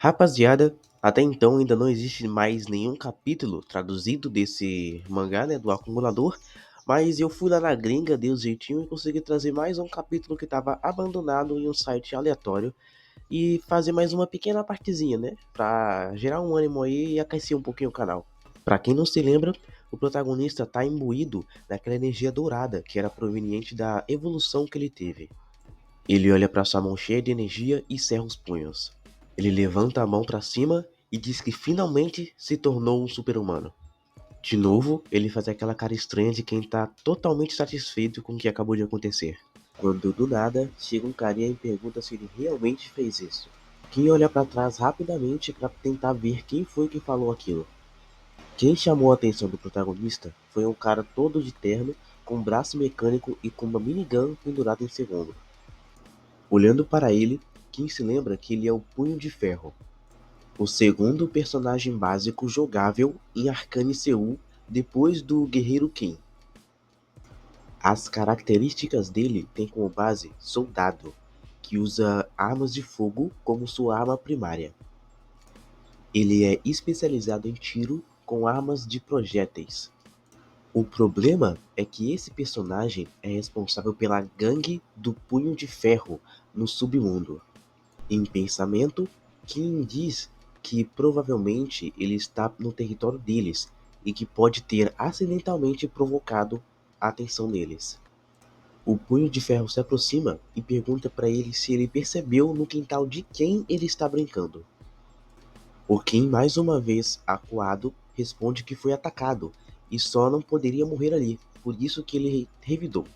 Rapaziada, até então ainda não existe mais nenhum capítulo traduzido desse mangá, né, do Acumulador, mas eu fui lá na gringa, dei um jeitinho e consegui trazer mais um capítulo que estava abandonado em um site aleatório e fazer mais uma pequena partezinha, né, pra gerar um ânimo aí e aquecer um pouquinho o canal. Pra quem não se lembra, o protagonista tá imbuído daquela energia dourada que era proveniente da evolução que ele teve. Ele olha para sua mão cheia de energia e cerra os punhos. Ele levanta a mão para cima e diz que finalmente se tornou um super-humano. De novo, ele faz aquela cara estranha de quem tá totalmente satisfeito com o que acabou de acontecer. Quando do nada, chega um carinha e pergunta se ele realmente fez isso. Quem olha para trás rapidamente para tentar ver quem foi que falou aquilo. Quem chamou a atenção do protagonista foi um cara todo de terno, com um braço mecânico e com uma minigun pendurada em seu ombro. Olhando para ele, Kim se lembra que ele é o Punho de Ferro, o segundo personagem básico jogável em Arcane Seul depois do Guerreiro Kim. As características dele têm como base Soldado, que usa armas de fogo como sua arma primária. Ele é especializado em tiro com armas de projéteis. O problema é que esse personagem é responsável pela gangue do Punho de Ferro no submundo. Em pensamento, Kim diz que provavelmente ele está no território deles e que pode ter acidentalmente provocado a atenção deles. O Punho de Ferro se aproxima e pergunta para ele se ele percebeu no quintal de quem ele está brincando. O Kim, mais uma vez acuado, responde que foi atacado e só não poderia morrer ali, por isso que ele revidou.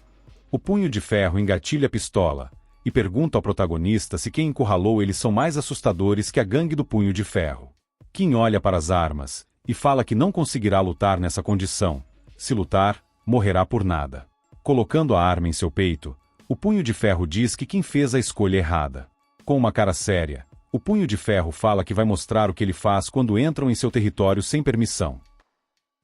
O Punho de Ferro engatilha a pistola e pergunta ao protagonista se quem encurralou eles são mais assustadores que a gangue do Punho de Ferro. Kim olha para as armas e fala que não conseguirá lutar nessa condição. Se lutar, morrerá por nada. Colocando a arma em seu peito, o Punho de Ferro diz que Kim fez a escolha errada. Com uma cara séria, o Punho de Ferro fala que vai mostrar o que ele faz quando entram em seu território sem permissão.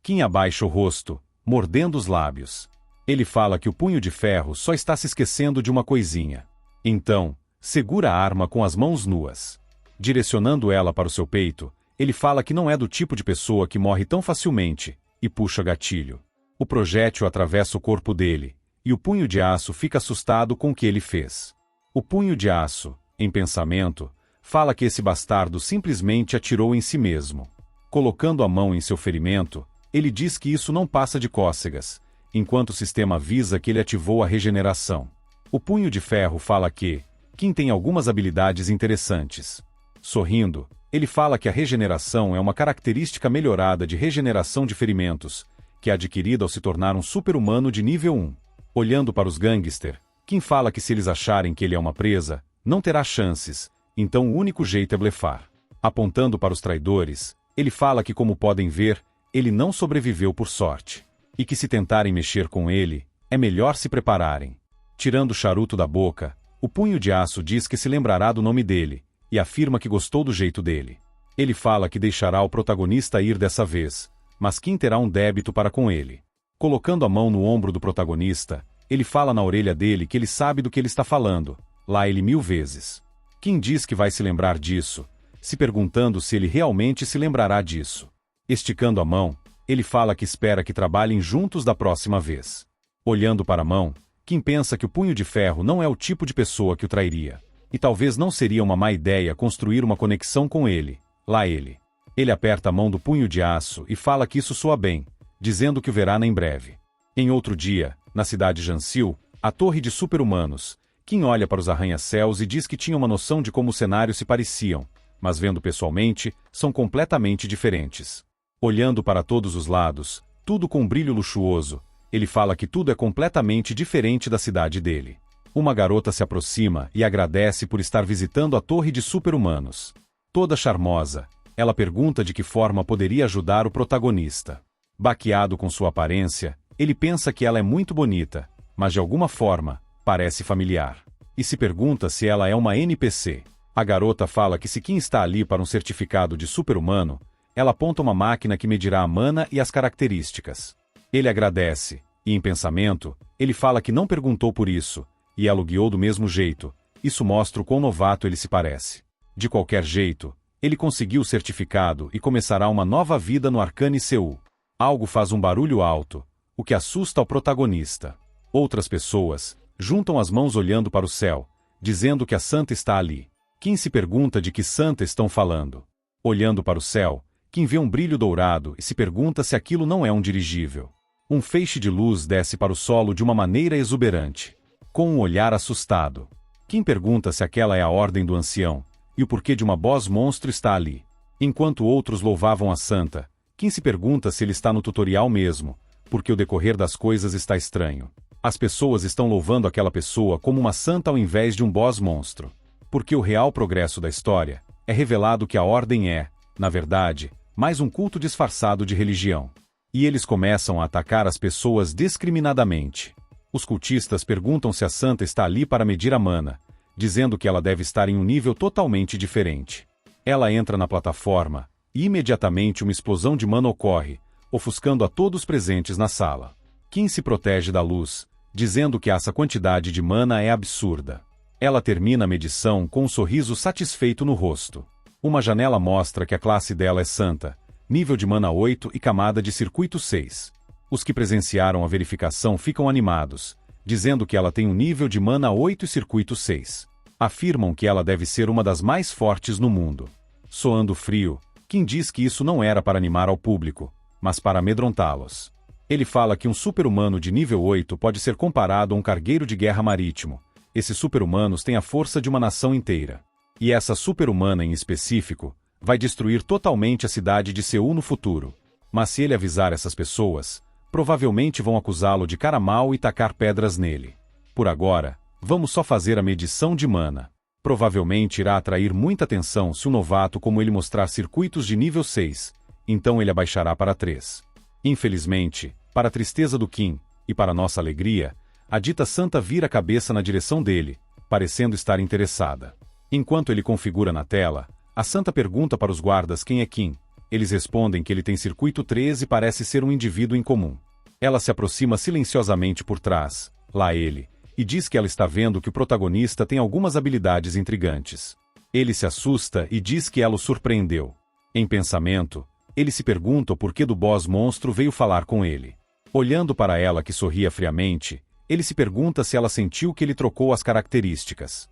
Kim abaixa o rosto, mordendo os lábios. Ele fala que o Punho de Ferro só está se esquecendo de uma coisinha. Então, segura a arma com as mãos nuas. Direcionando ela para o seu peito, ele fala que não é do tipo de pessoa que morre tão facilmente, e puxa gatilho. O projétil atravessa o corpo dele, e o Punho de Aço fica assustado com o que ele fez. O Punho de Aço, em pensamento, fala que esse bastardo simplesmente atirou em si mesmo. Colocando a mão em seu ferimento, ele diz que isso não passa de cócegas, enquanto o sistema avisa que ele ativou a regeneração. O Punho de Ferro fala que Kim tem algumas habilidades interessantes. Sorrindo, ele fala que a regeneração é uma característica melhorada de regeneração de ferimentos, que é adquirida ao se tornar um super-humano de nível 1. Olhando para os gangster, Kim fala que se eles acharem que ele é uma presa, não terá chances, então o único jeito é blefar. Apontando para os traidores, ele fala que, como podem ver, ele não sobreviveu por sorte, e que se tentarem mexer com ele, é melhor se prepararem. Tirando o charuto da boca, o Punho de Aço diz que se lembrará do nome dele, e afirma que gostou do jeito dele. Ele fala que deixará o protagonista ir dessa vez, mas Kim terá um débito para com ele. Colocando a mão no ombro do protagonista, ele fala na orelha dele que ele sabe do que ele está falando, lá ele 1000 vezes. Kim diz que vai se lembrar disso, se perguntando se ele realmente se lembrará disso. Esticando a mão, ele fala que espera que trabalhem juntos da próxima vez. Olhando para a mão, Kim pensa que o Punho de Ferro não é o tipo de pessoa que o trairia, e talvez não seria uma má ideia construir uma conexão com ele, lá ele. Ele aperta a mão do Punho de Aço e fala que isso soa bem, dizendo que o verá em breve. Em outro dia, na cidade de Jansil, a torre de super-humanos, Kim olha para os arranha-céus e diz que tinha uma noção de como os cenários se pareciam, mas vendo pessoalmente, são completamente diferentes. Olhando para todos os lados, tudo com brilho luxuoso, ele fala que tudo é completamente diferente da cidade dele. Uma garota se aproxima e agradece por estar visitando a torre de super-humanos. Toda charmosa, ela pergunta de que forma poderia ajudar o protagonista. Baqueado com sua aparência, ele pensa que ela é muito bonita, mas de alguma forma, parece familiar. E se pergunta se ela é uma NPC. A garota fala que se Kim está ali para um certificado de super-humano, ela aponta uma máquina que medirá a mana e as características. Ele agradece, e em pensamento, ele fala que não perguntou por isso, e ela o guiou do mesmo jeito. Isso mostra o quão novato ele se parece. De qualquer jeito, Ele conseguiu o certificado e começará uma nova vida no Arcane Seul. Algo faz um barulho alto, o que assusta o protagonista. Outras pessoas juntam as mãos olhando para o céu, dizendo que a Santa está ali. Kim se pergunta de que Santa estão falando. Olhando para o céu, Kim vê um brilho dourado e se pergunta se aquilo não é um dirigível. Um feixe de luz desce para o solo de uma maneira exuberante, com um olhar assustado. Kim pergunta se aquela é a ordem do ancião, e o porquê de uma boss monstro está ali. Enquanto outros louvavam a Santa, Kim se pergunta se ele está no tutorial mesmo, porque o decorrer das coisas está estranho. As pessoas estão louvando aquela pessoa como uma santa ao invés de um boss monstro. Porque o real progresso da história é revelado que a ordem é, na verdade, mais um culto disfarçado de religião. E eles começam a atacar as pessoas discriminadamente. Os cultistas perguntam se a santa está ali para medir a mana, dizendo que ela deve estar em um nível totalmente diferente. Ela entra na plataforma, e imediatamente uma explosão de mana ocorre, ofuscando a todos presentes na sala. Kim se protege da luz, dizendo que essa quantidade de mana é absurda. Ela termina a medição com um sorriso satisfeito no rosto. Uma janela mostra que a classe dela é santa, nível de mana 8 e camada de circuito 6. Os que presenciaram a verificação ficam animados, dizendo que ela tem um nível de mana 8 e circuito 6. Afirmam que ela deve ser uma das mais fortes no mundo. Soando frio, Kim diz que isso não era para animar ao público, mas para amedrontá-los. Ele fala que um super-humano de nível 8 pode ser comparado a um cargueiro de guerra marítimo. Esses super-humanos têm a força de uma nação inteira. E essa super-humana em específico vai destruir totalmente a cidade de Seul no futuro. Mas se ele avisar essas pessoas, provavelmente vão acusá-lo de cara mau e tacar pedras nele. Por agora, vamos só fazer a medição de mana. Provavelmente irá atrair muita atenção se um novato como ele mostrar circuitos de nível 6, então ele abaixará para 3. Infelizmente, para a tristeza do Kim, e para nossa alegria, a dita santa vira a cabeça na direção dele, parecendo estar interessada. Enquanto ele configura na tela, a santa pergunta para os guardas quem é Kim. Eles respondem que ele tem circuito 13 e parece ser um indivíduo incomum. Ela se aproxima silenciosamente por trás, lá ele, e diz que ela está vendo que o protagonista tem algumas habilidades intrigantes. Ele se assusta e diz que ela o surpreendeu. Em pensamento, ele se pergunta o porquê do boss monstro veio falar com ele. Olhando para ela que sorria friamente, ele se pergunta se ela sentiu que ele trocou as características.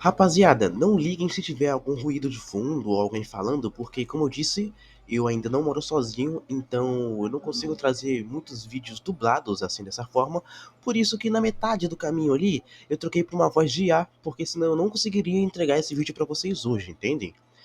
Rapaziada, não liguem se tiver algum ruído de fundo ou alguém falando, porque, como eu disse, eu ainda não moro sozinho, então eu não consigo trazer muitos vídeos dublados assim dessa forma. Por isso que na metade do caminho ali, eu troquei por uma voz de IA, porque senão eu não conseguiria entregar esse vídeo pra vocês hoje, entendem?